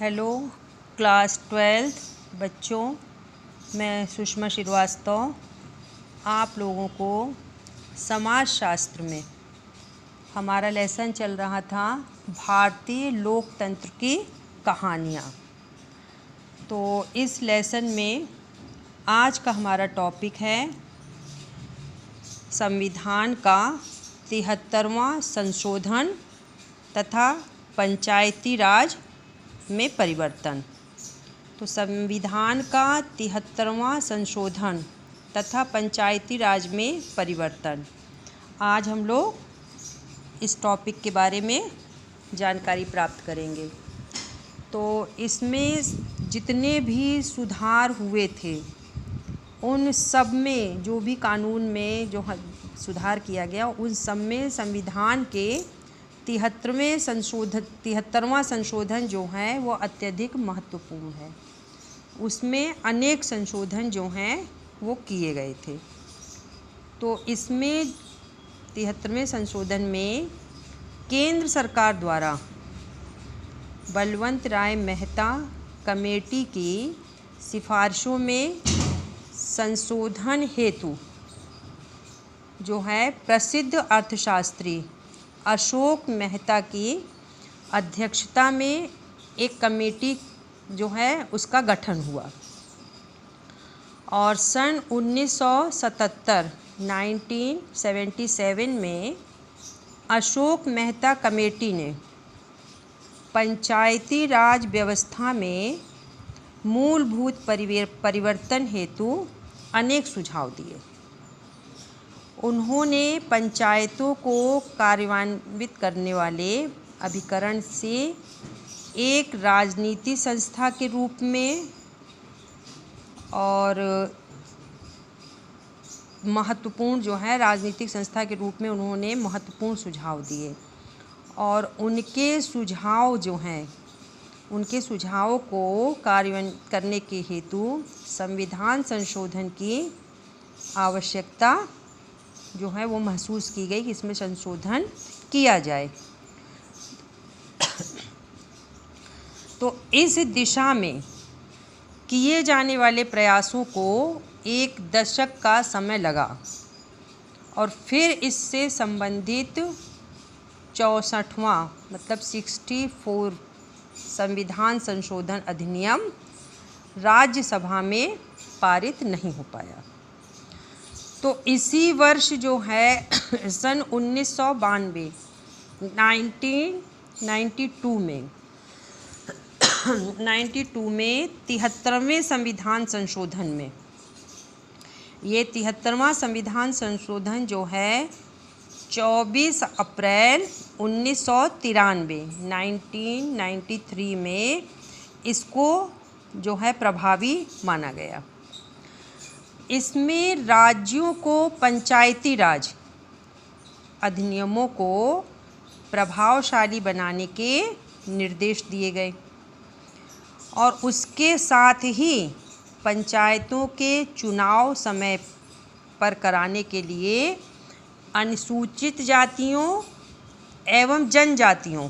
Hello class 12 बच्चों, मैं सुषमा श्रीवास्तव आप लोगों को समाज शास्त्र में हमारा लेसन चल रहा था भारतीय लोकतंत्र की कहानियाँ। तो इस लेसन में आज का हमारा टॉपिक है संविधान का 73वां संशोधन तथा पंचायती राज में परिवर्तन। तो संविधान का 73वां संशोधन तथा पंचायती राज में परिवर्तन, आज हम लोग इस टॉपिक के बारे में जानकारी प्राप्त करेंगे। तो इसमें जितने भी सुधार हुए थे उन सब में, जो भी कानून में जो सुधार किया गया उन सब में संविधान के 73वां संशोधन जो है वो अत्यधिक महत्वपूर्ण है। उसमें अनेक संशोधन जो हैं वो किए गए थे। तो इसमें 73वें संशोधन में केंद्र सरकार द्वारा बलवंत राय मेहता कमेटी की सिफारिशों में संशोधन हेतु जो है प्रसिद्ध अर्थशास्त्री अशोक मेहता की अध्यक्षता में एक कमेटी जो है उसका गठन हुआ और सन 1977 में अशोक मेहता कमेटी ने पंचायती राज व्यवस्था में मूलभूत परिवर्तन हेतु अनेक सुझाव दिए। उन्होंने पंचायतों को कार्यान्वित करने वाले अभिकरण से एक राजनीति संस्था के रूप में और महत्वपूर्ण जो है राजनीतिक संस्था के रूप में उन्होंने महत्वपूर्ण सुझाव दिए और उनके सुझाव जो हैं उनके सुझावों को कार्यान्वित करने के हेतु संविधान संशोधन की आवश्यकता जो है वो महसूस की गई कि इसमें संशोधन किया जाए। तो इस दिशा में किए जाने वाले प्रयासों को एक दशक का समय लगा और फिर इससे संबंधित 64वां मतलब 64 संविधान संशोधन अधिनियम राज्यसभा में पारित नहीं हो पाया। तो इसी वर्ष जो है सन 1992 में 73वें संविधान संशोधन में ये 73वां संविधान संशोधन जो है 24 अप्रैल 1993 में इसको जो है प्रभावी माना गया। इसमें राज्यों को पंचायती राज अधिनियमों को प्रभावशाली बनाने के निर्देश दिए गए और उसके साथ ही पंचायतों के चुनाव समय पर कराने के लिए अनुसूचित जातियों एवं जनजातियों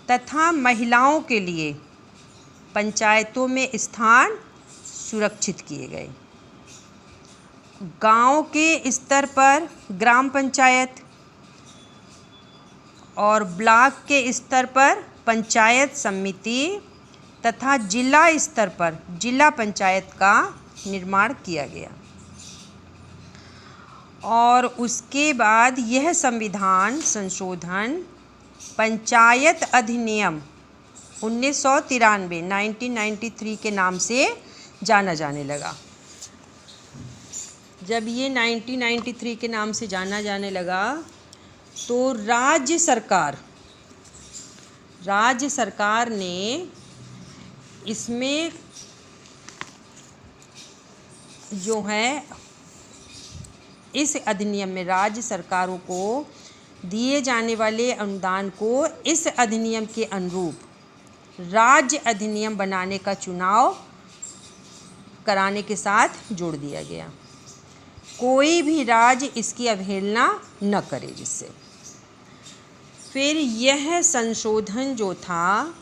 तथा महिलाओं के लिए पंचायतों में स्थान सुरक्षित किए गए। गांव के स्तर पर ग्राम पंचायत और ब्लॉक के स्तर पर पंचायत समिति तथा जिला स्तर पर जिला पंचायत का निर्माण किया गया और उसके बाद यह संविधान संशोधन पंचायत अधिनियम 1993 के नाम से जाना जाने लगा। जब ये 1993 के नाम से जाना जाने लगा तो राज्य सरकार ने इसमें जो है इस अधिनियम में राज्य सरकारों को दिए जाने वाले अनुदान को इस अधिनियम के अनुरूप राज्य अधिनियम बनाने का चुनाव कराने के साथ जोड़ दिया गया। कोई भी राज्य इसकी अवहेलना न करे, जिससे फिर यह संशोधन जो था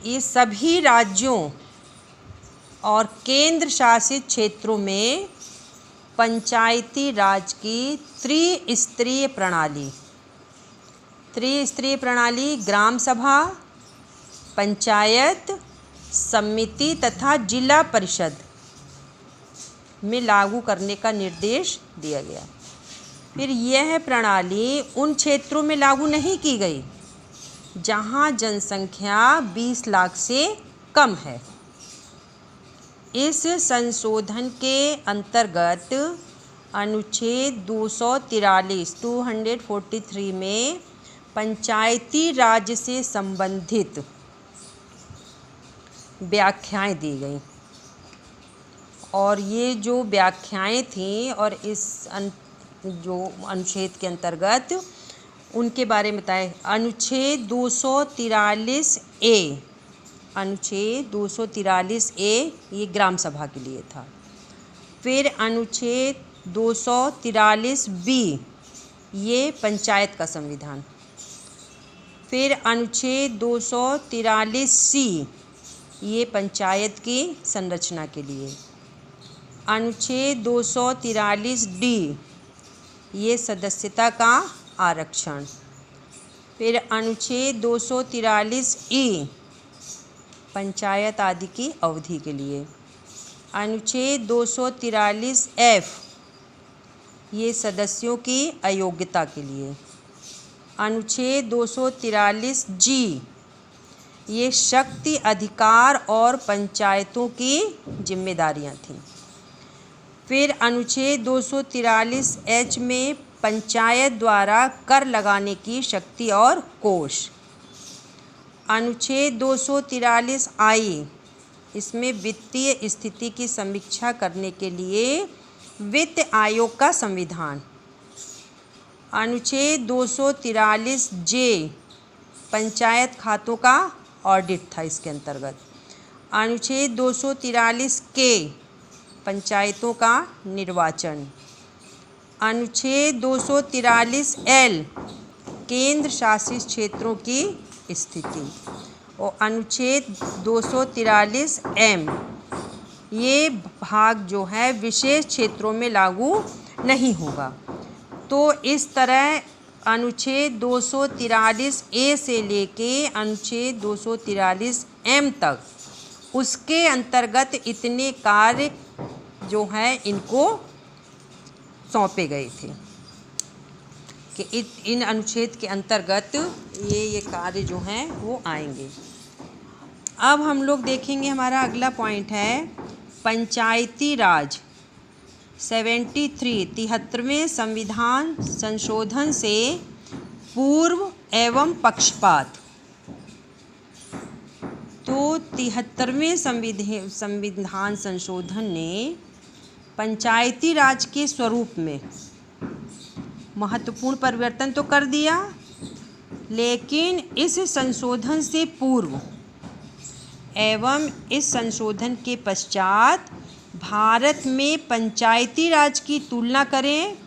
ये सभी राज्यों और केंद्र शासित क्षेत्रों में पंचायती राज की त्रिस्तरीय प्रणाली ग्राम सभा, पंचायत समिति तथा जिला परिषद में लागू करने का निर्देश दिया गया। फिर यह प्रणाली उन क्षेत्रों में लागू नहीं की गई जहां जनसंख्या 20 लाख से कम है। इस संशोधन के अंतर्गत अनुच्छेद 243 में पंचायती राज से संबंधित व्याख्याएं दी गई और ये जो व्याख्याएं थीं और इस जो अनुच्छेद के अंतर्गत उनके बारे में बताएं। अनुच्छेद 243 ए ये ग्राम सभा के लिए था। फिर अनुच्छेद 243 बी ये पंचायत का संविधान। फिर अनुच्छेद 243 सी ये पंचायत की संरचना के लिए। अनुच्छेद 243 डी ये सदस्यता का आरक्षण। फिर अनुच्छेद 243 ई पंचायत आदि की अवधि के लिए। अनुच्छेद 243 एफ ये सदस्यों की अयोग्यता के लिए। अनुच्छेद 243 जी ये शक्ति, अधिकार और पंचायतों की जिम्मेदारियां थीं। फिर अनुच्छेद 243 एच में पंचायत द्वारा कर लगाने की शक्ति और कोष। अनुच्छेद 243 आई इसमें वित्तीय स्थिति की समीक्षा करने के लिए वित्त आयोग का संविधान। अनुच्छेद 243 जे पंचायत खातों का ऑडिट था इसके अंतर्गत। अनुच्छेद 243 के पंचायतों का निर्वाचन। अनुच्छेद 243 एल केंद्र शासित क्षेत्रों की स्थिति और अनुच्छेद 243 एम ये भाग जो है विशेष क्षेत्रों में लागू नहीं होगा। तो इस तरह अनुच्छेद 243 ए से लेके अनुच्छेद 243 एम तक उसके अंतर्गत इतने कार्य जो हैं इनको सौंपे गए थे कि इन अनुच्छेद के अंतर्गत ये कार्य जो हैं वो आएंगे। अब हम लोग देखेंगे, हमारा अगला पॉइंट है पंचायती राज 73वें संविधान संशोधन से पूर्व एवं पक्षपात। तो 73वें संविधान संशोधन ने पंचायती राज के स्वरूप में महत्वपूर्ण परिवर्तन तो कर दिया, लेकिन इस संशोधन से पूर्व एवं इस संशोधन के पश्चात भारत में पंचायती राज की तुलना करें,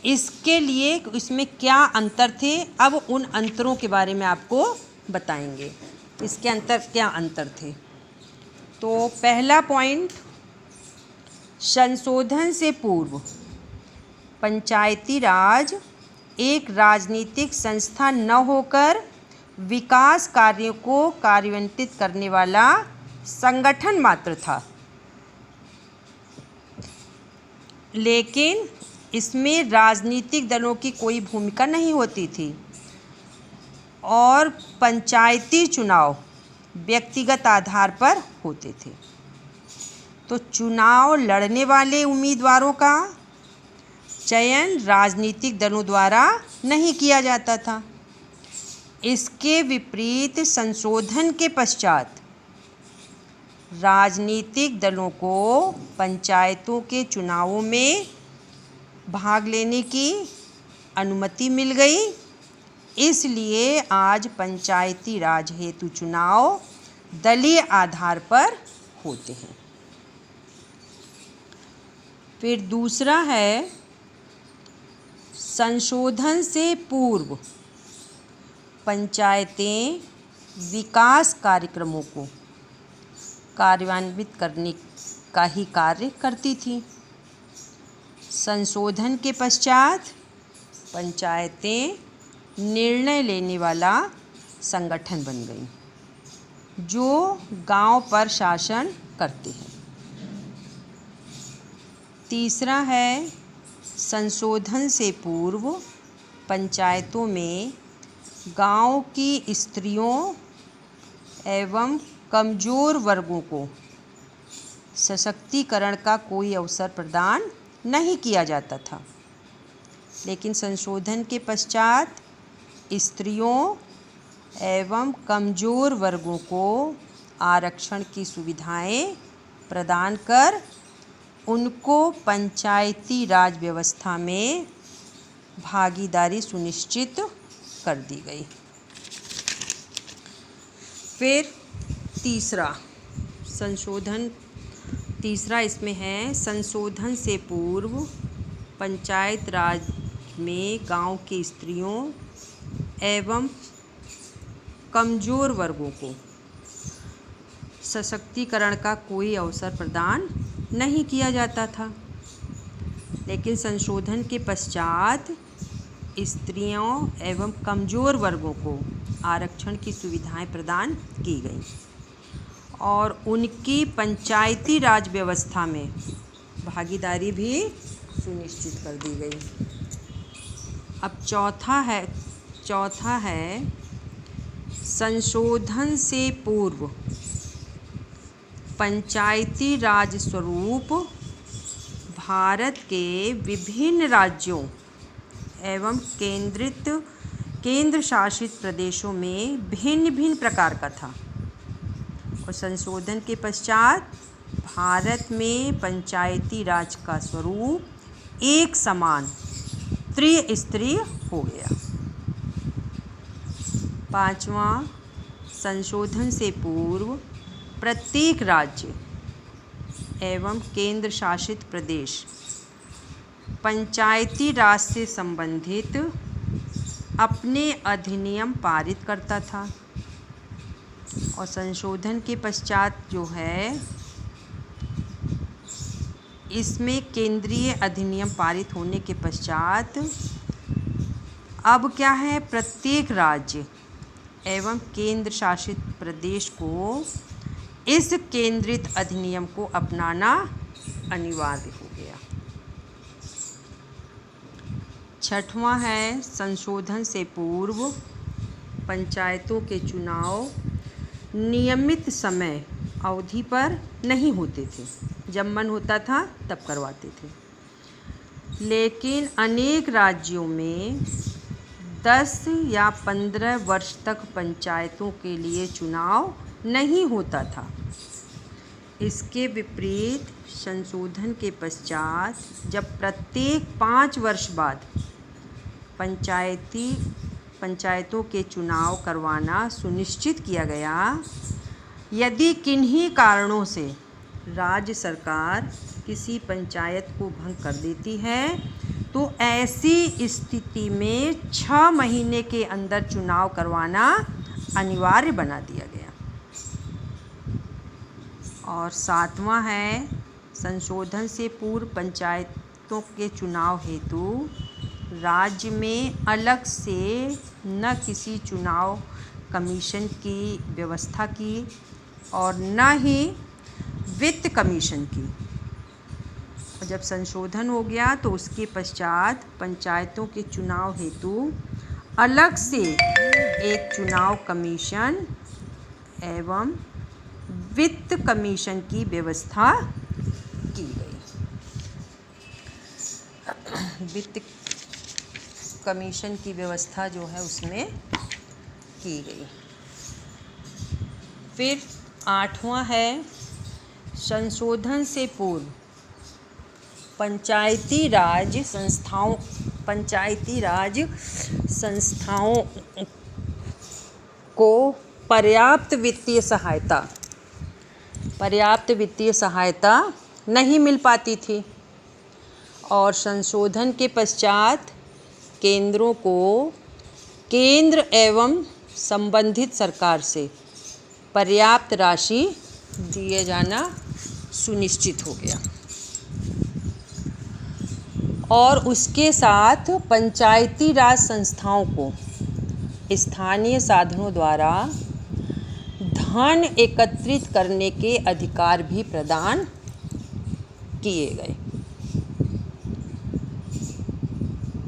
इसके लिए इसमें क्या अंतर थे। अब उन अंतरों के बारे में आपको बताएंगे, इसके अंतर क्या अंतर थे। तो पहला पॉइंट, संशोधन से पूर्व पंचायती राज एक राजनीतिक संस्था न होकर विकास कार्यों को कार्यान्वित करने वाला संगठन मात्र था, लेकिन इसमें राजनीतिक दलों की कोई भूमिका नहीं होती थी और पंचायती चुनाव व्यक्तिगत आधार पर होते थे। तो चुनाव लड़ने वाले उम्मीदवारों का चयन राजनीतिक दलों द्वारा नहीं किया जाता था। इसके विपरीत संशोधन के पश्चात राजनीतिक दलों को पंचायतों के चुनावों में भाग लेने की अनुमति मिल गई। इसलिए आज पंचायती राज हेतु चुनाव दलीय आधार पर होते हैं। फिर दूसरा है, संशोधन से पूर्व पंचायतें विकास कार्यक्रमों को कार्यान्वित करने का ही कार्य करती थी। संशोधन के पश्चात पंचायतें निर्णय लेने वाला संगठन बन गई जो गांव पर शासन करते हैं। तीसरा है, संशोधन से पूर्व पंचायतों में गांव की स्त्रियों एवं कमज़ोर वर्गों को सशक्तिकरण का कोई अवसर प्रदान नहीं किया जाता था। लेकिन संशोधन के पश्चात स्त्रियों एवं कमज़ोर वर्गों को आरक्षण की सुविधाएं प्रदान कर उनको पंचायती राज व्यवस्था में भागीदारी सुनिश्चित कर दी गई। फिर तीसरा इसमें है, संशोधन से पूर्व पंचायत राज में गांव की स्त्रियों एवं कमज़ोर वर्गों को सशक्तिकरण का कोई अवसर प्रदान नहीं किया जाता था। लेकिन संशोधन के पश्चात स्त्रियों एवं कमज़ोर वर्गों को आरक्षण की सुविधाएं प्रदान की गईं और उनकी पंचायती राज व्यवस्था में भागीदारी भी सुनिश्चित कर दी गई। अब चौथा है संशोधन से पूर्व पंचायती राज स्वरूप भारत के विभिन्न राज्यों एवं केंद्र शासित प्रदेशों में भिन्न भिन्न प्रकार का था और संशोधन के पश्चात भारत में पंचायती राज का स्वरूप एक समान त्रिस्तरीय हो गया। पांचवा, संशोधन से पूर्व प्रत्येक राज्य एवं केंद्र शासित प्रदेश पंचायती राज से संबंधित अपने अधिनियम पारित करता था और संशोधन के पश्चात जो है इसमें केंद्रीय अधिनियम पारित होने के पश्चात अब क्या है, प्रत्येक राज्य एवं केंद्र शासित प्रदेश को इस केंद्रित अधिनियम को अपनाना अनिवार्य हो गया। छठवां है, संशोधन से पूर्व पंचायतों के चुनाव नियमित समय अवधि पर नहीं होते थे, जब मन होता था तब करवाते थे। लेकिन अनेक राज्यों में 10 या 15 वर्ष तक पंचायतों के लिए चुनाव नहीं होता था। इसके विपरीत संशोधन के पश्चात जब प्रत्येक 5 वर्ष बाद पंचायतों के चुनाव करवाना सुनिश्चित किया गया, यदि किन्हीं कारणों से राज्य सरकार किसी पंचायत को भंग कर देती है तो ऐसी स्थिति में 6 महीने के अंदर चुनाव करवाना अनिवार्य बना दिया गया। और 7वां है, संशोधन से पूर्व पंचायतों के चुनाव हेतु राज्य में अलग से न किसी चुनाव कमीशन की व्यवस्था की और न ही वित्त कमीशन की। और जब संशोधन हो गया तो उसके पश्चात पंचायतों के चुनाव हेतु अलग से एक चुनाव कमीशन एवं वित्त कमीशन की व्यवस्था की गई। वित्त कमीशन की व्यवस्था जो है उसमें की गई। फिर 8वां है, संशोधन से पूर्व पंचायती राज संस्थाओं को पर्याप्त वित्तीय सहायता नहीं मिल पाती थी और संशोधन के पश्चात केंद्रों को केंद्र एवं संबंधित सरकार से पर्याप्त राशि दिए जाना सुनिश्चित हो गया और उसके साथ पंचायती राज संस्थाओं को स्थानीय साधनों द्वारा धन एकत्रित करने के अधिकार भी प्रदान किए गए।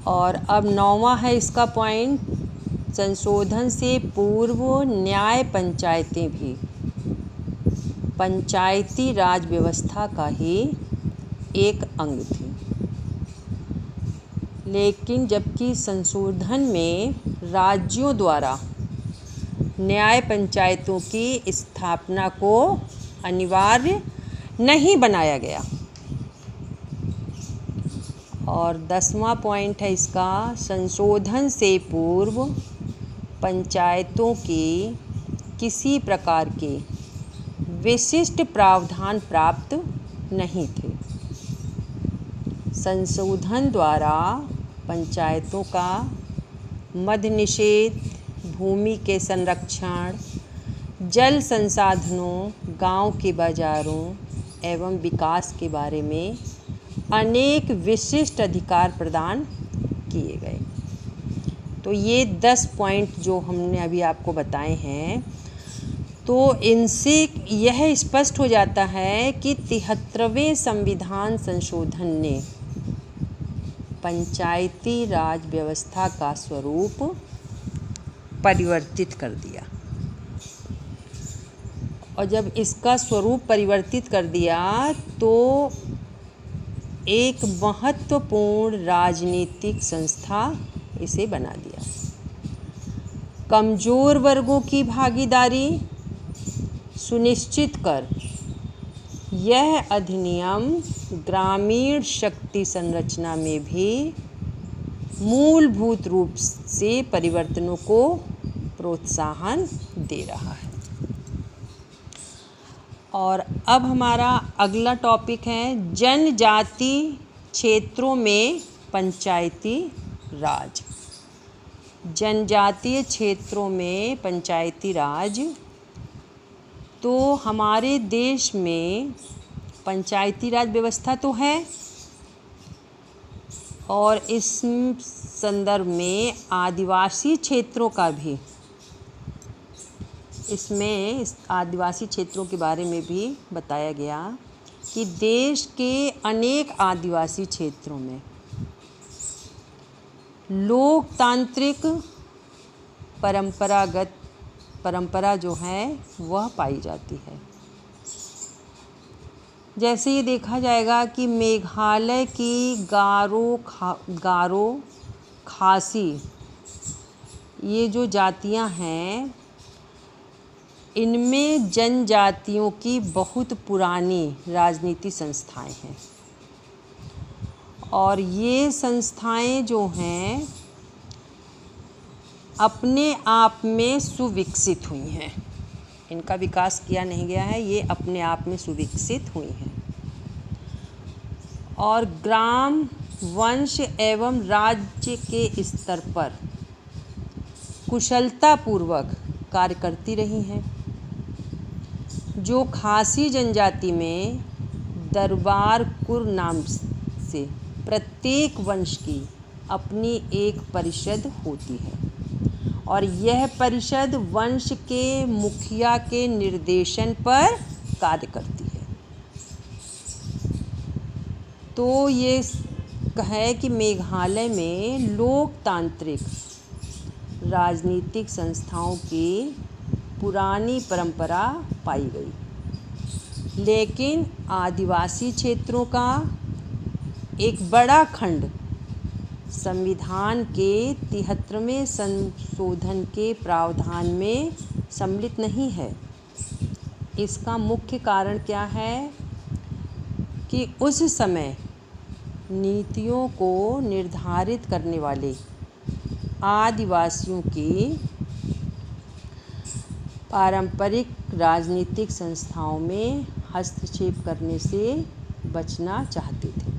और अब 9वां है इसका पॉइंट, संशोधन से पूर्व न्याय पंचायतें भी पंचायती राज व्यवस्था का ही एक अंग थी, लेकिन जबकि संशोधन में राज्यों द्वारा न्याय पंचायतों की स्थापना को अनिवार्य नहीं बनाया गया। और 10वां पॉइंट है इसका, संशोधन से पूर्व पंचायतों के किसी प्रकार के विशिष्ट प्रावधान प्राप्त नहीं थे। संशोधन द्वारा पंचायतों का मद्य निषेध, भूमि के संरक्षण, जल संसाधनों, गांव के बाजारों एवं विकास के बारे में अनेक विशिष्ट अधिकार प्रदान किए गए। तो ये 10 पॉइंट जो हमने अभी आपको बताए हैं, तो इनसे यह स्पष्ट हो जाता है कि 73वें संविधान संशोधन ने पंचायती राज व्यवस्था का स्वरूप परिवर्तित कर दिया। और जब इसका स्वरूप परिवर्तित कर दिया तो एक महत्वपूर्ण राजनीतिक संस्था इसे बना दिया। कमज़ोर वर्गों की भागीदारी सुनिश्चित कर यह अधिनियम ग्रामीण शक्ति संरचना में भी मूलभूत रूप से परिवर्तनों को प्रोत्साहन दे रहा है। और अब हमारा अगला टॉपिक है जनजाति क्षेत्रों में पंचायती राज। जनजातीय क्षेत्रों में पंचायती राज, तो हमारे देश में पंचायती राज व्यवस्था तो है और इस संदर्भ में आदिवासी क्षेत्रों का भी, इसमें इस आदिवासी क्षेत्रों के बारे में भी बताया गया कि देश के अनेक आदिवासी क्षेत्रों में लोकतांत्रिक परंपरा जो है वह पाई जाती है। जैसे ये देखा जाएगा कि मेघालय की गारो, खासी, ये जो जातियां हैं, इनमें जनजातियों की बहुत पुरानी राजनीति संस्थाएं हैं और ये संस्थाएं जो हैं अपने आप में सुविकसित हुई हैं। इनका विकास किया नहीं गया है, ये अपने आप में सुविकसित हुई हैं और ग्राम, वंश एवं राज्य के स्तर पर कुशलतापूर्वक कार्य करती रही हैं। जो खासी जनजाति में दरबार कुर नाम से प्रत्येक वंश की अपनी एक परिषद होती है और यह परिषद वंश के मुखिया के निर्देशन पर कार्य करती है। तो ये है कि मेघालय में लोकतांत्रिक राजनीतिक संस्थाओं की पुरानी परंपरा पाई गई, लेकिन आदिवासी क्षेत्रों का एक बड़ा खंड संविधान के 73वें संशोधन के प्रावधान में सम्मिलित नहीं है। इसका मुख्य कारण क्या है कि उस समय नीतियों को निर्धारित करने वाले आदिवासियों की पारंपरिक राजनीतिक संस्थाओं में हस्तक्षेप करने से बचना चाहते थे।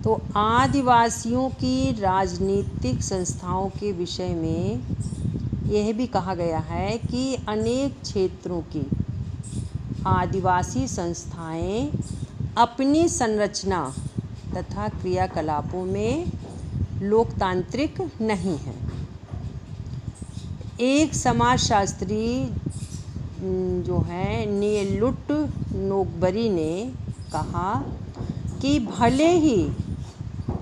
तो आदिवासियों की राजनीतिक संस्थाओं के विषय में यह भी कहा गया है कि अनेक क्षेत्रों की आदिवासी संस्थाएं अपनी संरचना तथा क्रियाकलापों में लोकतांत्रिक नहीं हैं। एक समाजशास्त्री जो है नीलुट नोगबरी ने कहा कि भले ही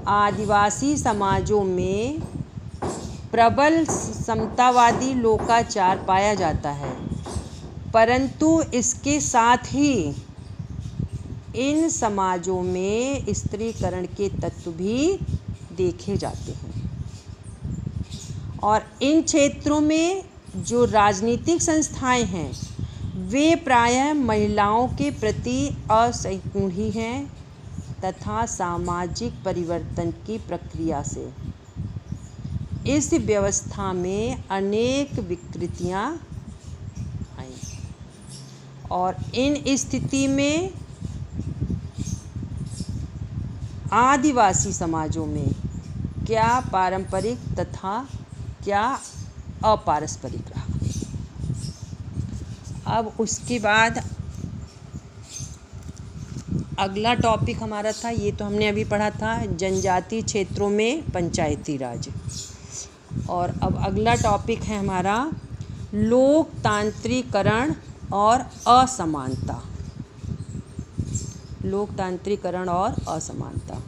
आदिवासी समाजों में प्रबल समतावादी लोकाचार पाया जाता है, परंतु इसके साथ ही इन समाजों में स्त्रीकरण के तत्व भी देखे जाते हैं और इन क्षेत्रों में जो राजनीतिक संस्थाएं हैं वे प्रायः महिलाओं के प्रति असहिष्णु हैं तथा सामाजिक परिवर्तन की प्रक्रिया से इस व्यवस्था में अनेक विकृतियां आई और इन स्थिति में आदिवासी समाजों में क्या पारंपरिक तथा क्या अपारस्परिक रहा। अब उसके बाद अगला टॉपिक हमारा था, ये तो हमने अभी पढ़ा था, जनजातीय क्षेत्रों में पंचायती राज। और अब अगला टॉपिक है हमारा लोकतांत्रिकरण और असमानता। लोकतांत्रिकरण और असमानता।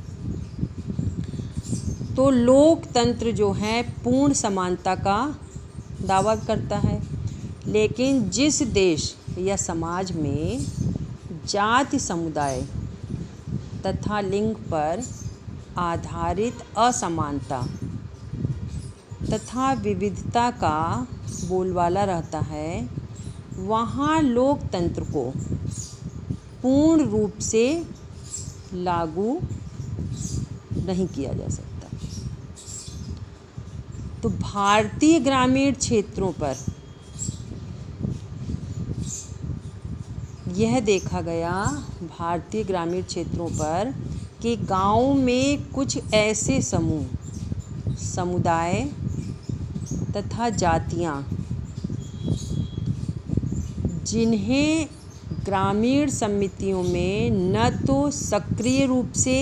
तो लोकतंत्र जो है पूर्ण समानता का दावा करता है, लेकिन जिस देश या समाज में जाति समुदाय तथा लिंग पर आधारित असमानता तथा विविधता का बोलबाला रहता है, वहाँ लोकतंत्र को पूर्ण रूप से लागू नहीं किया जा सकता। तो भारतीय ग्रामीण क्षेत्रों पर यह देखा गया, भारतीय ग्रामीण क्षेत्रों पर कि गांव में कुछ ऐसे समूह, समुदाय तथा जातियां जिन्हें ग्रामीण समितियों में न तो सक्रिय रूप से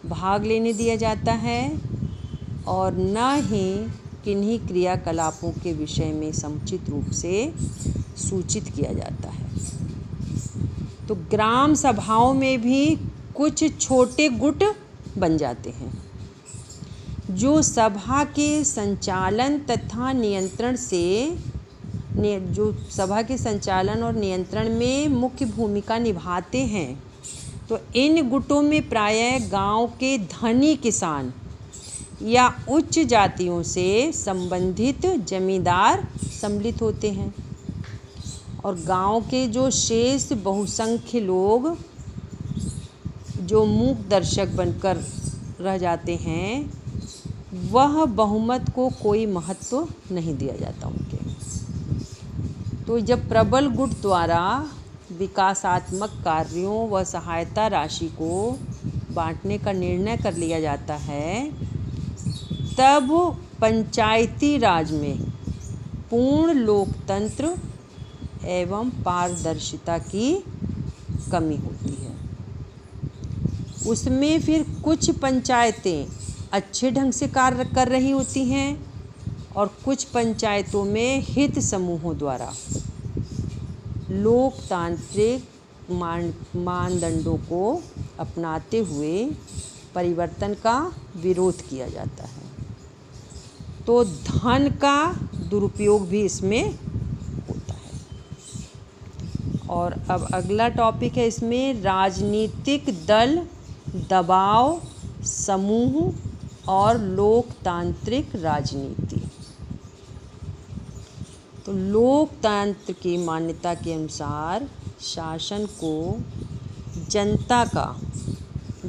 भाग लेने दिया जाता है और न ही किन्हीं क्रियाकलापों के विषय में समुचित रूप से सूचित किया जाता है। तो ग्राम सभाओं में भी कुछ छोटे गुट बन जाते हैं जो सभा के संचालन तथा नियंत्रण और नियंत्रण में मुख्य भूमिका निभाते हैं। तो इन गुटों में प्रायः गांव के धनी किसान या उच्च जातियों से संबंधित जमींदार सम्मिलित होते हैं और गांव के जो शेष बहुसंख्य लोग जो मूक दर्शक बनकर रह जाते हैं, वह बहुमत को कोई महत्व नहीं दिया जाता उनके। तो जब प्रबल गुट द्वारा विकासात्मक कार्यों व सहायता राशि को बांटने का निर्णय कर लिया जाता है, तब पंचायती राज में पूर्ण लोकतंत्र एवं पारदर्शिता की कमी होती है। उसमें फिर कुछ पंचायतें अच्छे ढंग से कार्य कर रही होती हैं और कुछ पंचायतों में हित समूहों द्वारा लोकतांत्रिक मानदंडों को अपनाते हुए परिवर्तन का विरोध किया जाता है। तो धन का दुरुपयोग भी इसमें होता है। और अब अगला टॉपिक है इसमें राजनीतिक दल, दबाव, समूह और लोकतांत्रिक राजनीति। तो लोकतंत्र की मान्यता के अनुसार शासन को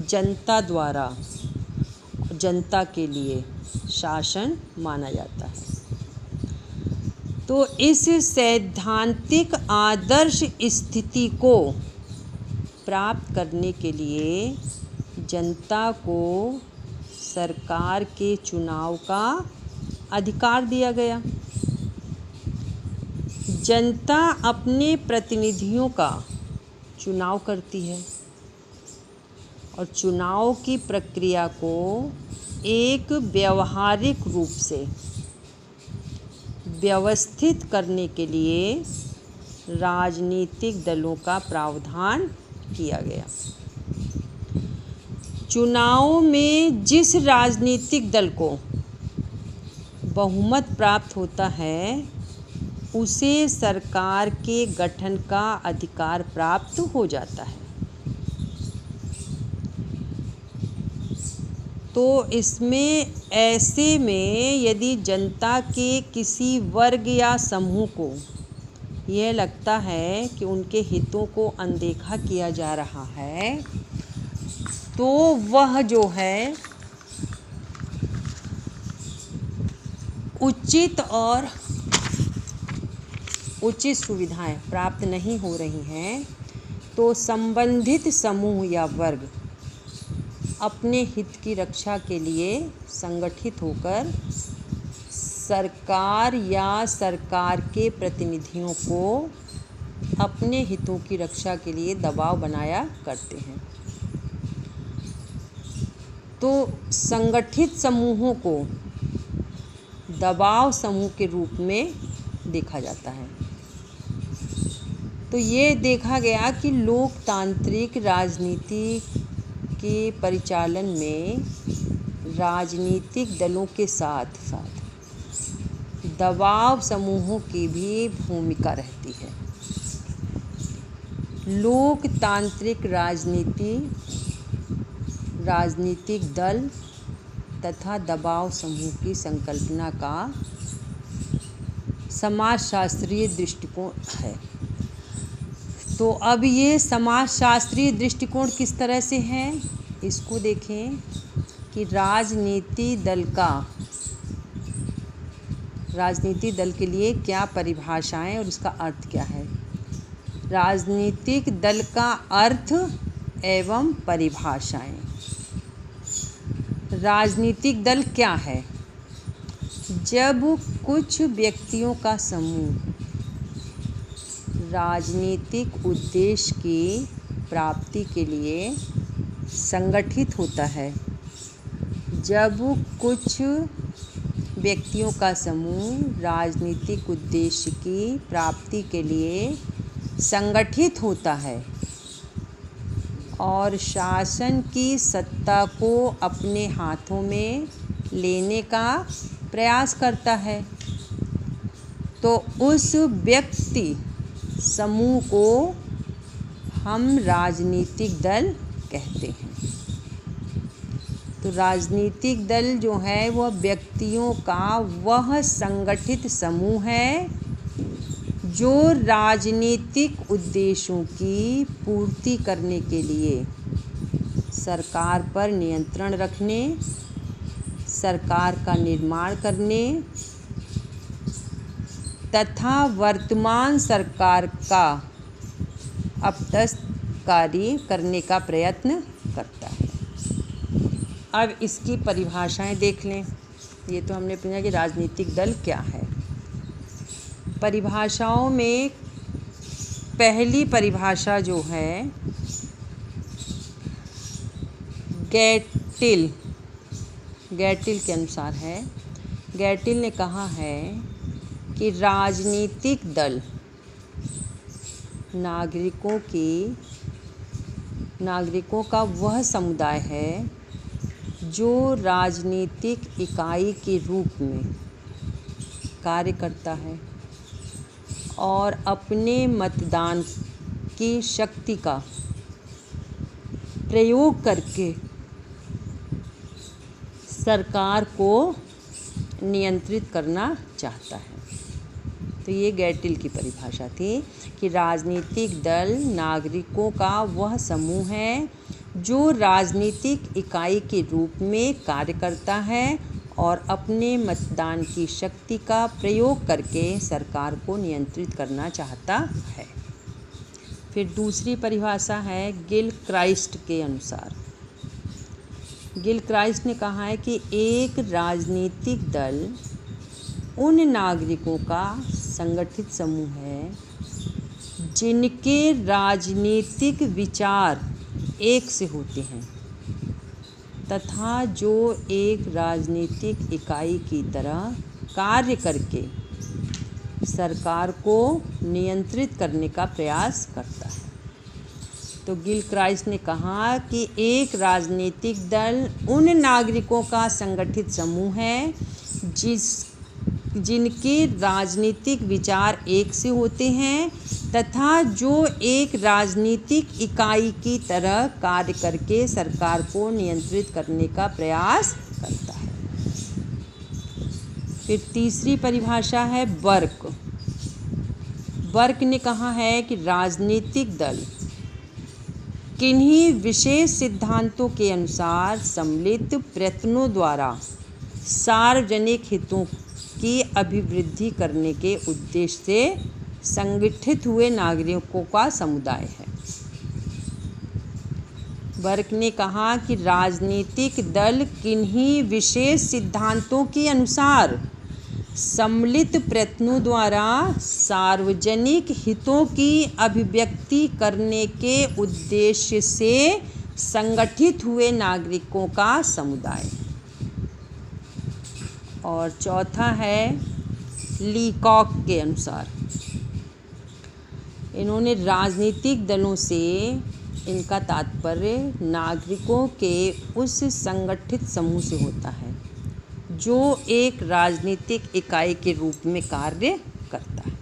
जनता द्वारा जनता के लिए शासन माना जाता है। तो इस सैद्धांतिक आदर्श स्थिति को प्राप्त करने के लिए जनता को सरकार के चुनाव का अधिकार दिया गया। जनता अपने प्रतिनिधियों का चुनाव करती है और चुनाव की प्रक्रिया को एक व्यवहारिक रूप से व्यवस्थित करने के लिए राजनीतिक दलों का प्रावधान किया गया। चुनाव में जिस राजनीतिक दल को बहुमत प्राप्त होता है उसे सरकार के गठन का अधिकार प्राप्त हो जाता है। तो इसमें ऐसे में यदि जनता के किसी वर्ग या समूह को यह लगता है कि उनके हितों को अनदेखा किया जा रहा है तो वह जो है उचित सुविधाएं प्राप्त नहीं हो रही हैं तो संबंधित समूह या वर्ग अपने हित की रक्षा के लिए संगठित होकर सरकार या सरकार के प्रतिनिधियों को अपने हितों की रक्षा के लिए दबाव बनाया करते हैं। तो संगठित समूहों को दबाव समूह के रूप में देखा जाता है। तो ये देखा गया कि लोकतांत्रिक राजनीति के परिचालन में राजनीतिक दलों के साथ साथ दबाव समूहों की भी भूमिका रहती है। लोकतांत्रिक राजनीतिक दल तथा दबाव समूह की संकल्पना का समाजशास्त्रीय दृष्टिकोण है। तो अब ये समाजशास्त्रीय दृष्टिकोण किस तरह से है इसको देखें कि राजनीति दल के लिए क्या परिभाषाएं और इसका अर्थ क्या है। राजनीतिक दल का अर्थ एवं परिभाषाएं। राजनीतिक दल क्या है? जब कुछ व्यक्तियों का समूह राजनीतिक उद्देश्य की प्राप्ति के लिए संगठित होता है। जब कुछ व्यक्तियों का समूह राजनीतिक उद्देश्य की प्राप्ति के लिए संगठित होता है और शासन की सत्ता को अपने हाथों में लेने का प्रयास करता है तो उस व्यक्ति समूह को हम राजनीतिक दल कहते हैं। तो राजनीतिक दल जो है वह व्यक्तियों का वह संगठित समूह है जो राजनीतिक उद्देश्यों की पूर्ति करने के लिए सरकार पर नियंत्रण रखने, सरकार का निर्माण करने तथा वर्तमान सरकार का अपदस्थ कार्य करने का प्रयत्न करता है। अब इसकी परिभाषाएं देख लें। ये तो हमने पूछा कि राजनीतिक दल क्या है। परिभाषाओं में पहली परिभाषा जो है गैटिल के अनुसार है। गैटिल ने कहा है कि राजनीतिक दल नागरिकों का वह समुदाय है जो राजनीतिक इकाई के रूप में कार्य करता है और अपने मतदान की शक्ति का प्रयोग करके सरकार को नियंत्रित करना चाहता है। तो ये गैटिल की परिभाषा थी कि राजनीतिक दल नागरिकों का वह समूह है जो राजनीतिक इकाई के रूप में कार्य करता है और अपने मतदान की शक्ति का प्रयोग करके सरकार को नियंत्रित करना चाहता है। फिर दूसरी परिभाषा है गिलक्राइस्ट के अनुसार। गिलक्राइस्ट ने कहा है कि एक राजनीतिक दल उन नागरिकों का संगठित समूह है जिनके राजनीतिक विचार एक से होते हैं तथा जो एक राजनीतिक इकाई की तरह कार्य करके सरकार को नियंत्रित करने का प्रयास करता है। तो गिलक्राइस्ट ने कहा कि एक राजनीतिक दल उन नागरिकों का संगठित समूह है जिनके राजनीतिक विचार एक से होते हैं तथा जो एक राजनीतिक इकाई की तरह कार्य करके सरकार को नियंत्रित करने का प्रयास करता है। फिर तीसरी परिभाषा है बर्क। बर्क ने कहा है कि राजनीतिक दल किन्हीं विशेष सिद्धांतों के अनुसार सम्मिलित प्रयत्नों द्वारा सार्वजनिक हितों की अभिवृद्धि करने के उद्देश्य से संगठित हुए नागरिकों का समुदाय है। बर्क ने कहा कि राजनीतिक दल किन्हीं विशेष सिद्धांतों के अनुसार सम्मिलित प्रयत्नों द्वारा सार्वजनिक हितों की अभिव्यक्ति करने के उद्देश्य से संगठित हुए नागरिकों का समुदाय। और चौथा है लीकॉक के अनुसार। इन्होंने राजनीतिक दलों से इनका तात्पर्य नागरिकों के उस संगठित समूह से होता है जो एक राजनीतिक इकाई के रूप में कार्य करता है।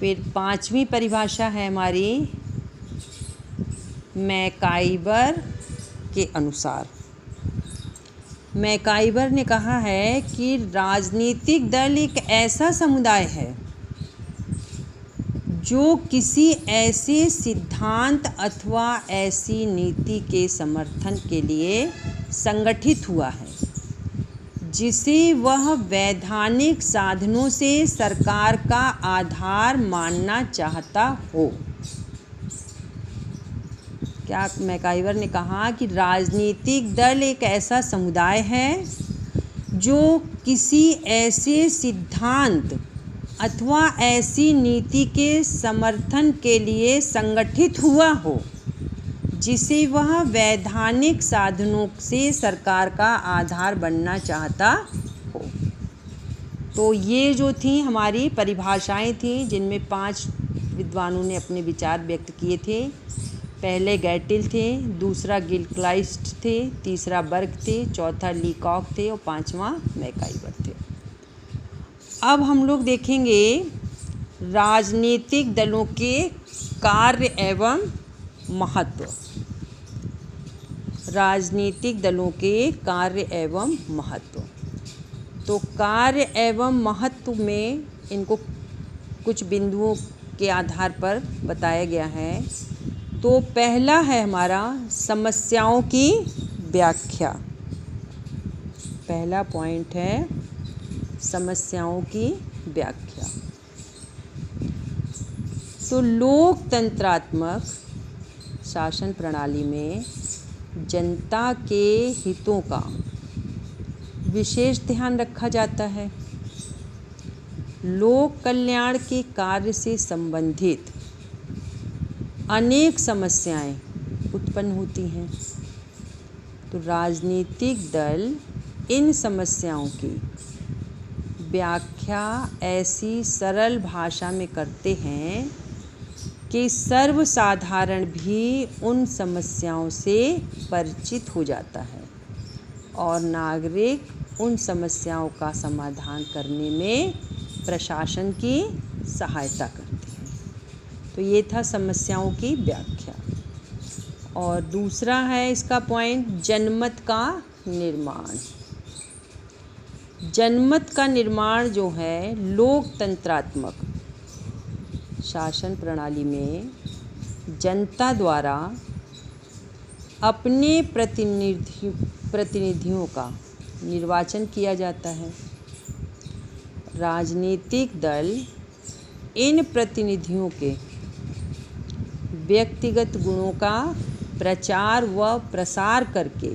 फिर पांचवी परिभाषा है हमारी मैकाइबर के अनुसार। मैकाइबर ने कहा है कि राजनीतिक दल एक ऐसा समुदाय है जो किसी ऐसे सिद्धांत अथवा ऐसी नीति के समर्थन के लिए संगठित हुआ है जिसे वह वैधानिक साधनों से सरकार का आधार मानना चाहता हो। क्या मैकाइबर ने कहा कि राजनीतिक दल एक ऐसा समुदाय है जो किसी ऐसे सिद्धांत अथवा ऐसी नीति के समर्थन के लिए संगठित हुआ हो जिसे वह वैधानिक साधनों से सरकार का आधार बनना चाहता हो। तो ये जो थी हमारी परिभाषाएं थी जिनमें 5 विद्वानों ने अपने विचार व्यक्त किए थे। पहले गैटिल थे, दूसरा गिलक्राइस्ट थे, तीसरा बर्क थे, चौथा लीकॉक थे और 5वां मैकाइबर थे। अब हम लोग देखेंगे राजनीतिक दलों के कार्य एवं महत्व। राजनीतिक दलों के कार्य एवं महत्व। तो कार्य एवं महत्व में इनको कुछ बिंदुओं के आधार पर बताया गया है। तो पहला है हमारा समस्याओं की व्याख्या। पहला पॉइंट है समस्याओं की व्याख्या। तो लोकतंत्रात्मक शासन प्रणाली में जनता के हितों का विशेष ध्यान रखा जाता है। लोक कल्याण के कार्य से संबंधित अनेक समस्याएं उत्पन्न होती हैं। तो राजनीतिक दल इन समस्याओं की व्याख्या ऐसी सरल भाषा में करते हैं कि सर्वसाधारण भी उन समस्याओं से परिचित हो जाता है और नागरिक उन समस्याओं का समाधान करने में प्रशासन की सहायता करते हैं। तो ये था समस्याओं की व्याख्या। और दूसरा है इसका पॉइंट जनमत का निर्माण। जनमत का निर्माण जो है लोकतंत्रात्मक शासन प्रणाली में जनता द्वारा अपने प्रतिनिधियों का निर्वाचन किया जाता है। राजनीतिक दल इन प्रतिनिधियों के व्यक्तिगत गुणों का प्रचार व प्रसार करके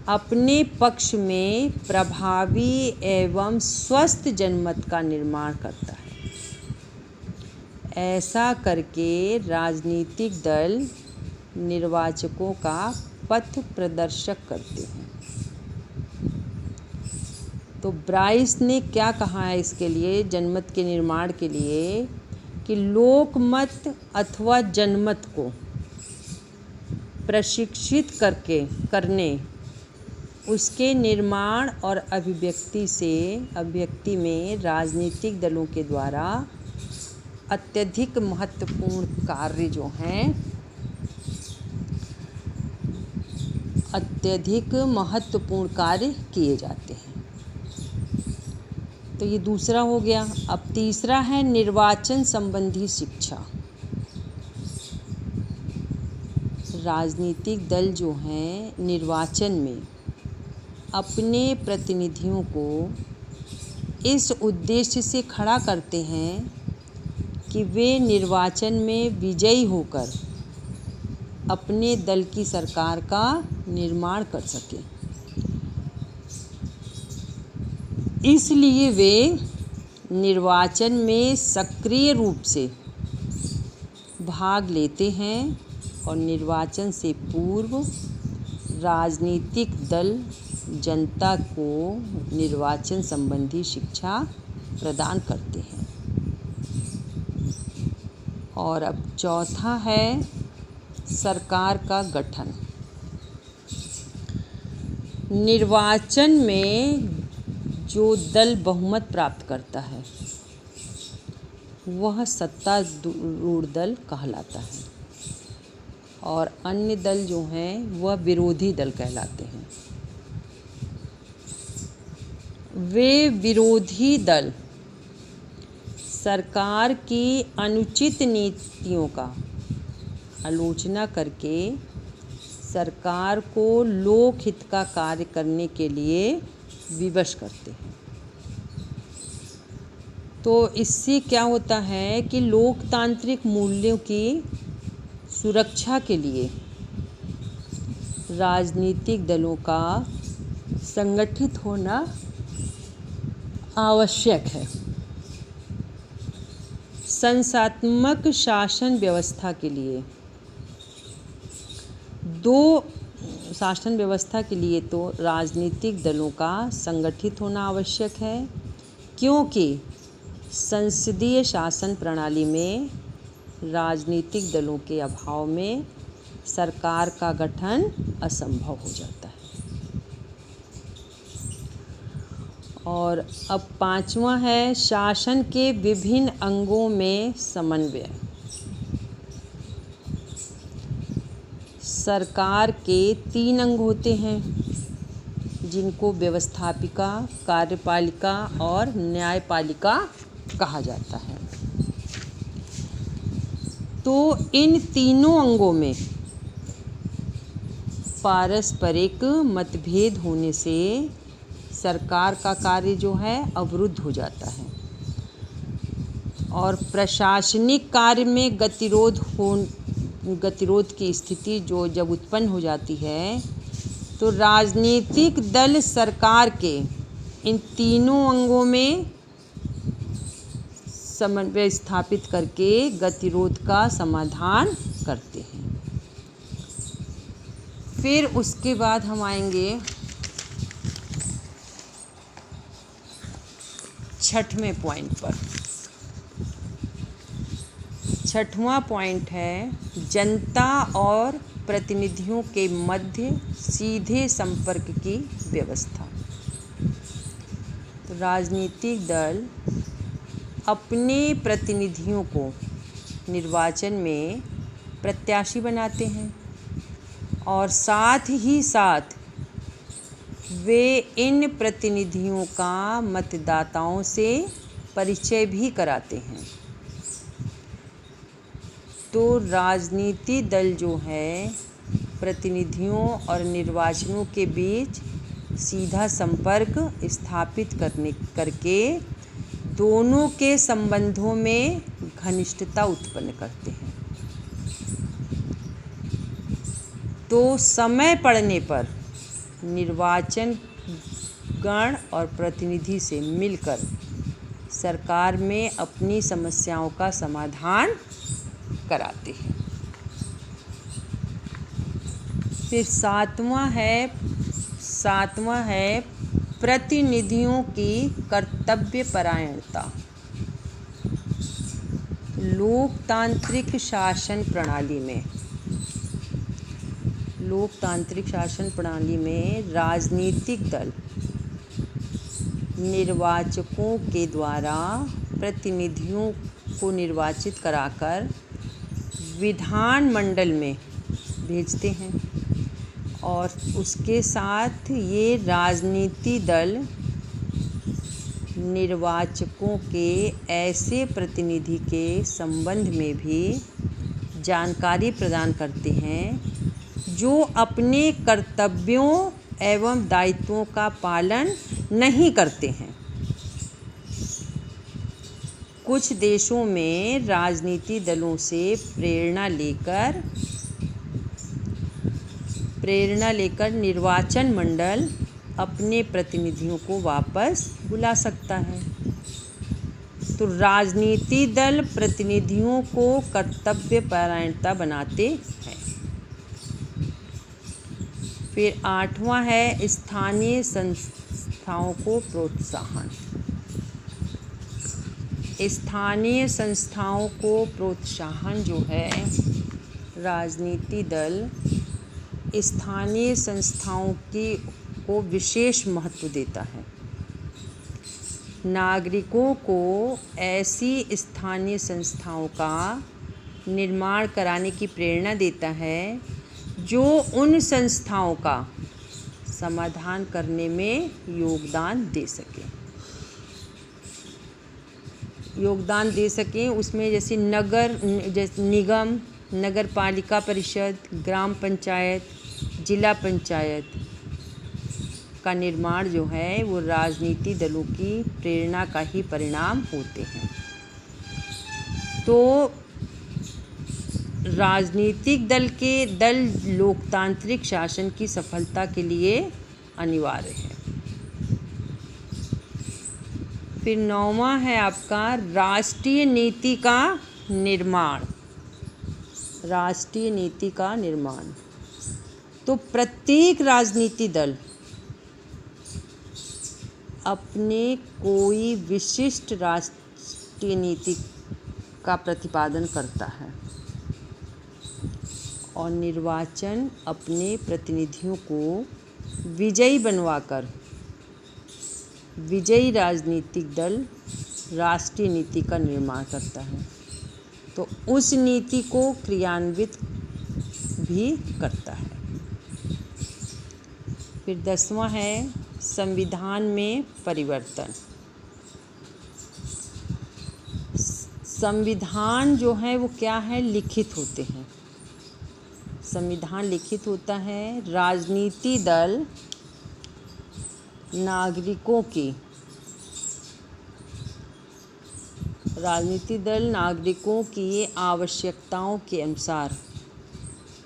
अपने पक्ष में प्रभावी एवं स्वस्थ जनमत का निर्माण करता है। ऐसा करके राजनीतिक दल निर्वाचकों का पथ प्रदर्शक करते हैं। तो ब्राइस ने क्या कहा है इसके लिए, जनमत के निर्माण के लिए, कि लोकमत अथवा जनमत को प्रशिक्षित करने उसके निर्माण और अभिव्यक्ति में राजनीतिक दलों के द्वारा अत्यधिक महत्वपूर्ण कार्य जो हैं, अत्यधिक महत्वपूर्ण कार्य किए जाते हैं। तो ये दूसरा हो गया। अब तीसरा है निर्वाचन संबंधी शिक्षा। राजनीतिक दल जो हैं निर्वाचन में अपने प्रतिनिधियों को इस उद्देश्य से खड़ा करते हैं कि वे निर्वाचन में विजयी होकर अपने दल की सरकार का निर्माण कर सकें। इसलिए वे निर्वाचन में सक्रिय रूप से भाग लेते हैं और निर्वाचन से पूर्व राजनीतिक दल जनता को निर्वाचन संबंधी शिक्षा प्रदान करते हैं। और अब चौथा है सरकार का गठन। निर्वाचन में जो दल बहुमत प्राप्त करता है वह सत्तारूढ़ दल कहलाता है और अन्य दल जो हैं वह विरोधी दल कहलाते हैं। वे विरोधी दल सरकार की अनुचित नीतियों का आलोचना करके सरकार को लोकहित का कार्य करने के लिए विवश करते हैं। तो इससे क्या होता है कि लोकतांत्रिक मूल्यों की सुरक्षा के लिए राजनीतिक दलों का संगठित होना आवश्यक है। संस्थात्मक शासन व्यवस्था के लिए तो राजनीतिक दलों का संगठित होना आवश्यक है, क्योंकि संसदीय शासन प्रणाली में राजनीतिक दलों के अभाव में सरकार का गठन असंभव हो जाता है। और अब पांचवा है शासन के विभिन्न अंगों में समन्वय। सरकार के 3 अंग होते हैं जिनको व्यवस्थापिका, कार्यपालिका और न्यायपालिका कहा जाता है। तो इन तीनों अंगों में पारस्परिक मतभेद होने से सरकार का कार्य जो है अवरुद्ध हो जाता है और प्रशासनिक कार्य में गतिरोध की स्थिति जब उत्पन्न हो जाती है तो राजनीतिक दल सरकार के इन तीनों अंगों में समन्वय स्थापित करके गतिरोध का समाधान करते हैं। फिर उसके बाद हम आएंगे 6वें पॉइंट पर। 6वां पॉइंट है जनता और प्रतिनिधियों के मध्य सीधे संपर्क की व्यवस्था। तो राजनीतिक दल अपने प्रतिनिधियों को निर्वाचन में प्रत्याशी बनाते हैं और साथ ही साथ वे इन प्रतिनिधियों का मतदाताओं से परिचय भी कराते हैं। तो राजनीति दल जो है प्रतिनिधियों और निर्वाचनों के बीच सीधा संपर्क स्थापित करके दोनों के संबंधों में घनिष्ठता उत्पन्न करते हैं। तो समय पड़ने पर निर्वाचन गण और प्रतिनिधि से मिलकर सरकार में अपनी समस्याओं का समाधान कराते हैं। फिर सातवां है प्रतिनिधियों की कर्तव्यपरायणता। लोकतांत्रिक शासन प्रणाली में राजनीतिक दल निर्वाचकों के द्वारा प्रतिनिधियों को निर्वाचित कराकर विधानमंडल में भेजते हैं और उसके साथ ये राजनीतिक दल निर्वाचकों के ऐसे प्रतिनिधि के संबंध में भी जानकारी प्रदान करते हैं जो अपने कर्तव्यों एवं दायित्वों का पालन नहीं करते हैं। कुछ देशों में राजनीतिक दलों से प्रेरणा लेकर निर्वाचन मंडल अपने प्रतिनिधियों को वापस बुला सकता है। तो राजनीतिक दल प्रतिनिधियों को कर्तव्यपरायणता बनाते हैं। फिर आठवां है स्थानीय संस्थाओं को प्रोत्साहन। स्थानीय संस्थाओं को प्रोत्साहन जो है, राजनीतिक दल स्थानीय संस्थाओं को विशेष महत्व देता है। नागरिकों को ऐसी स्थानीय संस्थाओं का निर्माण कराने की प्रेरणा देता है जो उन संस्थाओं का समाधान करने में योगदान दे सकें। उसमें जैसे निगम, नगर पालिका परिषद, ग्राम पंचायत, जिला पंचायत का निर्माण जो है वो राजनीतिक दलों की प्रेरणा का ही परिणाम होते हैं। तो राजनीतिक दल लोकतांत्रिक शासन की सफलता के लिए अनिवार्य है। फिर नौवां है आपका राष्ट्रीय नीति का निर्माण। तो प्रत्येक राजनीतिक दल अपने कोई विशिष्ट राष्ट्रीय नीति का प्रतिपादन करता है और निर्वाचन अपने प्रतिनिधियों को विजयी बनवाकर विजयी राजनीतिक दल राष्ट्रीय नीति का निर्माण करता है। तो उस नीति को क्रियान्वित भी करता है। फिर 10वां है संविधान में परिवर्तन। संविधान जो है वो क्या है, लिखित होते हैं। संविधान लिखित होता है। राजनीतिक दल नागरिकों की आवश्यकताओं के अनुसार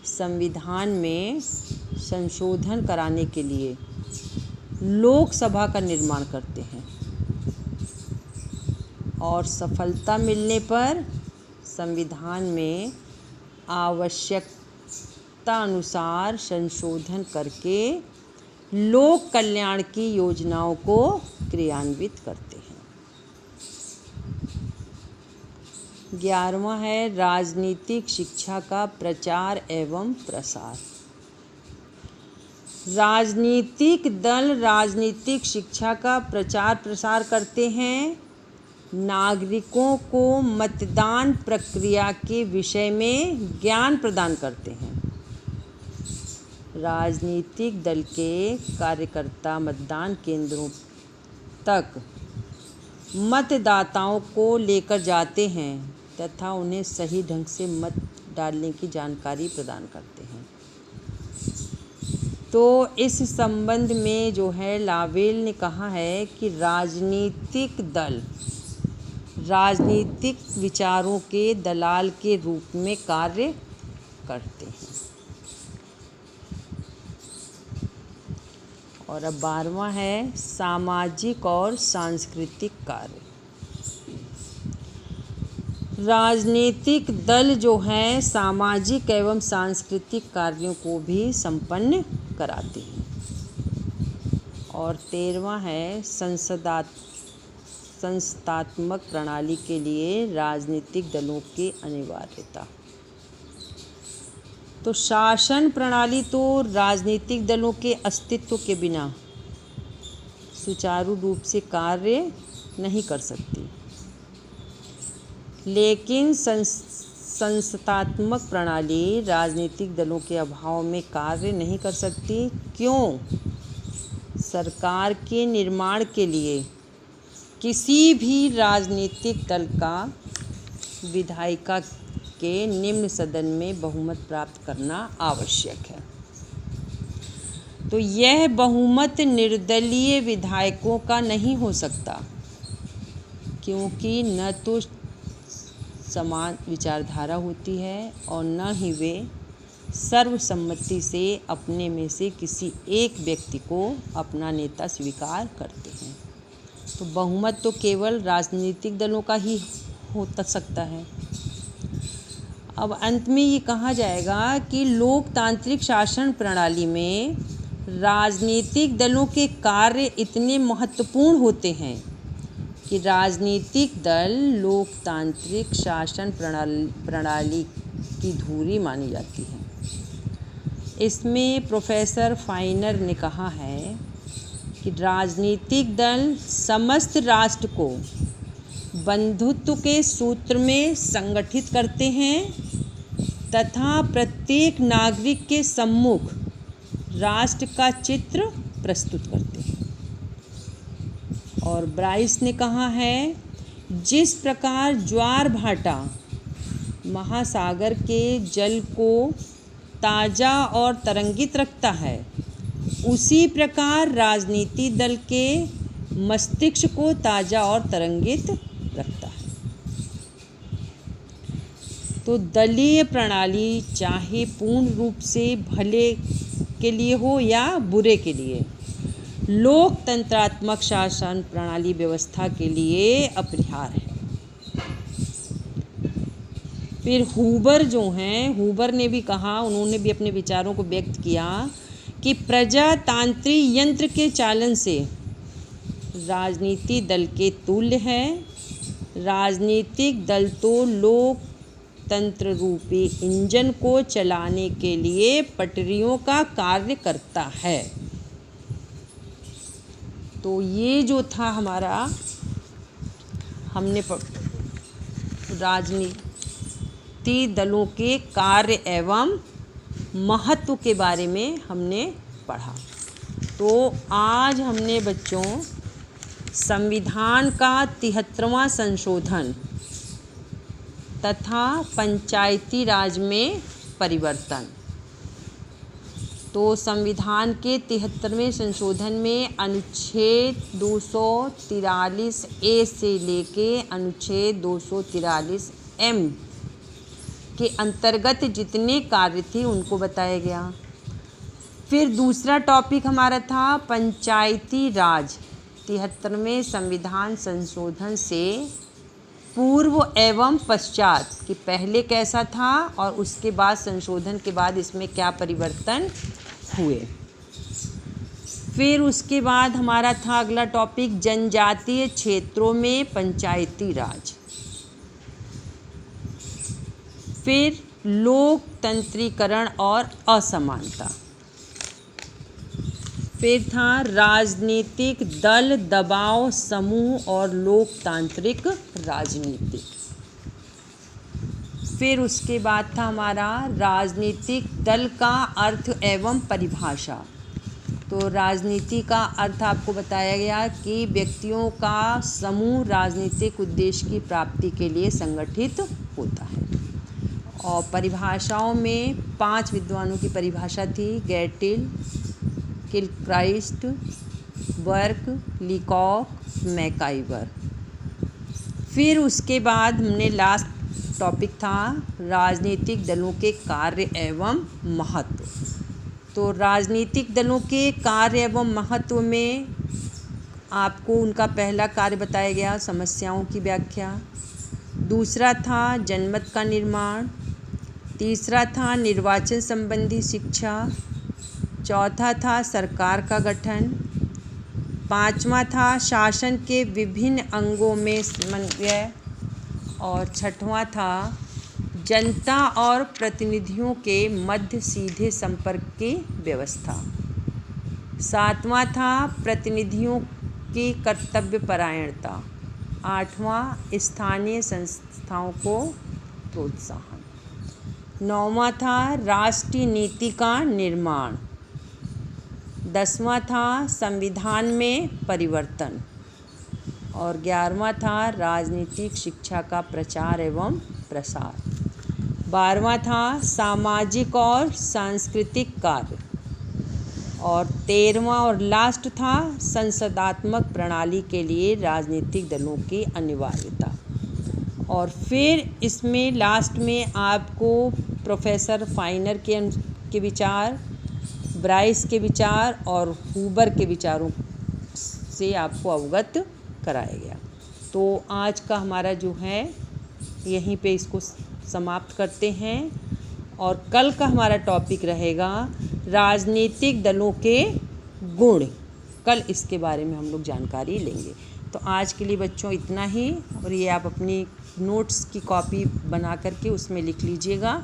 संविधान में संशोधन कराने के लिए लोकसभा का निर्माण करते हैं और सफलता मिलने पर संविधान में आवश्यकता अनुसार संशोधन करके लोक कल्याण की योजनाओं को क्रियान्वित करते हैं। 11वां है राजनीतिक शिक्षा का प्रचार एवं प्रसार। राजनीतिक दल राजनीतिक शिक्षा का प्रचार प्रसार करते हैं। नागरिकों को मतदान प्रक्रिया के विषय में ज्ञान प्रदान करते हैं। राजनीतिक दल के कार्यकर्ता मतदान केंद्रों तक मतदाताओं को लेकर जाते हैं तथा उन्हें सही ढंग से मत डालने की जानकारी प्रदान करते हैं। तो इस संबंध में जो है लावेल ने कहा है कि राजनीतिक दल राजनीतिक विचारों के दलाल के रूप में कार्य करते हैं। और अब 12वां है सामाजिक और सांस्कृतिक कार्य। राजनीतिक दल जो हैं सामाजिक एवं सांस्कृतिक कार्यों को भी संपन्न कराते हैं। और 13वां है संस्थात्मक प्रणाली के लिए राजनीतिक दलों की अनिवार्यता। तो शासन प्रणाली तो राजनीतिक दलों के अस्तित्व के बिना सुचारू रूप से कार्य नहीं कर सकती, लेकिन संस्थात्मक प्रणाली राजनीतिक दलों के अभाव में कार्य नहीं कर सकती। क्यों? सरकार के निर्माण के लिए किसी भी राजनीतिक दल का विधायिका के निम्न सदन में बहुमत प्राप्त करना आवश्यक है। तो यह बहुमत निर्दलीय विधायकों का नहीं हो सकता, क्योंकि न तो समान विचारधारा होती है और न ही वे सर्वसम्मति से अपने में से किसी एक व्यक्ति को अपना नेता स्वीकार करते हैं। तो बहुमत तो केवल राजनीतिक दलों का ही हो सकता है। अब अंत में ये कहा जाएगा कि लोकतांत्रिक शासन प्रणाली में राजनीतिक दलों के कार्य इतने महत्वपूर्ण होते हैं कि राजनीतिक दल लोकतांत्रिक शासन प्रणाली की धुरी मानी जाती है। इसमें प्रोफेसर फाइनर ने कहा है कि राजनीतिक दल समस्त राष्ट्र को बंधुत्व के सूत्र में संगठित करते हैं तथा प्रत्येक नागरिक के सम्मुख राष्ट्र का चित्र प्रस्तुत करते हैं। और ब्राइस ने कहा है, जिस प्रकार ज्वार भाटा महासागर के जल को ताज़ा और तरंगित रखता है, उसी प्रकार राजनीति दल के मस्तिष्क को ताज़ा और तरंगित रखता है। तो दलीय प्रणाली चाहे पूर्ण रूप से भले के लिए हो या बुरे के लिए, लोकतंत्रात्मक शासन प्रणाली व्यवस्था के लिए अपरिहार्य है। फिर हूबर जो हैं, हूबर ने भी कहा, उन्होंने भी अपने विचारों को व्यक्त किया कि प्रजातांत्रिक यंत्र के चालन से राजनीति दल के तुल्य है। राजनीतिक दल तो लोकतंत्र रूपी इंजन को चलाने के लिए पटरियों का कार्य करता है। तो ये जो था हमारा, हमने राजनीति दलों के कार्य एवं महत्व के बारे में हमने पढ़ा। तो आज हमने बच्चों संविधान का 73वां संशोधन तथा पंचायती राज में परिवर्तन, तो संविधान के 73वें संशोधन में अनुच्छेद 243 ए से लेके अनुच्छेद 243 एम के अंतर्गत जितने कार्य थे उनको बताया गया। फिर दूसरा टॉपिक हमारा था पंचायती राज 73वें संविधान संशोधन से पूर्व एवं पश्चात, कि पहले कैसा था और उसके बाद संशोधन के बाद इसमें क्या परिवर्तन हुए। फिर उसके बाद हमारा था अगला टॉपिक जनजातीय क्षेत्रों में पंचायती राज। फिर लोकतंत्रीकरण और असमानता। फिर था राजनीतिक दल, दबाव, समूह और लोकतांत्रिक राजनीति। फिर उसके बाद था हमारा राजनीतिक दल का अर्थ एवं परिभाषा। तो राजनीति का अर्थ आपको बताया गया कि व्यक्तियों का समूह राजनीतिक उद्देश्य की प्राप्ति के लिए संगठित होता है। और परिभाषाओं में 5 विद्वानों की परिभाषा थी, गैटिल, किलक्राइस्ट, बर्क, लीकॉक, मैकाइवर। फिर उसके बाद हमने लास्ट टॉपिक था राजनीतिक दलों के कार्य एवं महत्व। तो राजनीतिक दलों के कार्य एवं महत्व में आपको उनका पहला कार्य बताया गया समस्याओं की व्याख्या, दूसरा था जनमत का निर्माण, तीसरा था निर्वाचन संबंधी शिक्षा, चौथा था सरकार का गठन, पांचवा था शासन के विभिन्न अंगों में समन्वय और छठवां था जनता और प्रतिनिधियों के मध्य सीधे संपर्क की व्यवस्था, सातवां था प्रतिनिधियों की कर्तव्यपरायणता, आठवां स्थानीय संस्थाओं को प्रोत्साहन, नौवां था राष्ट्रीय नीति का निर्माण, 10वां था संविधान में परिवर्तन और 11वां था राजनीतिक शिक्षा का प्रचार एवं प्रसार, 12वां था सामाजिक और सांस्कृतिक कार्य और 13वां और लास्ट था संसदात्मक प्रणाली के लिए राजनीतिक दलों की अनिवार्यता। और फिर इसमें लास्ट में आपको प्रोफेसर फाइनर के विचार, ब्राइस के विचार और हूबर के विचारों से आपको अवगत कराया गया। तो आज का हमारा जो है यहीं पे इसको समाप्त करते हैं और कल का हमारा टॉपिक रहेगा राजनीतिक दलों के गुण। कल इसके बारे में हम लोग जानकारी लेंगे। तो आज के लिए बच्चों इतना ही, और ये आप अपनी नोट्स की कॉपी बना करके उसमें लिख लीजिएगा।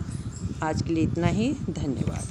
आज के लिए इतना ही, धन्यवाद।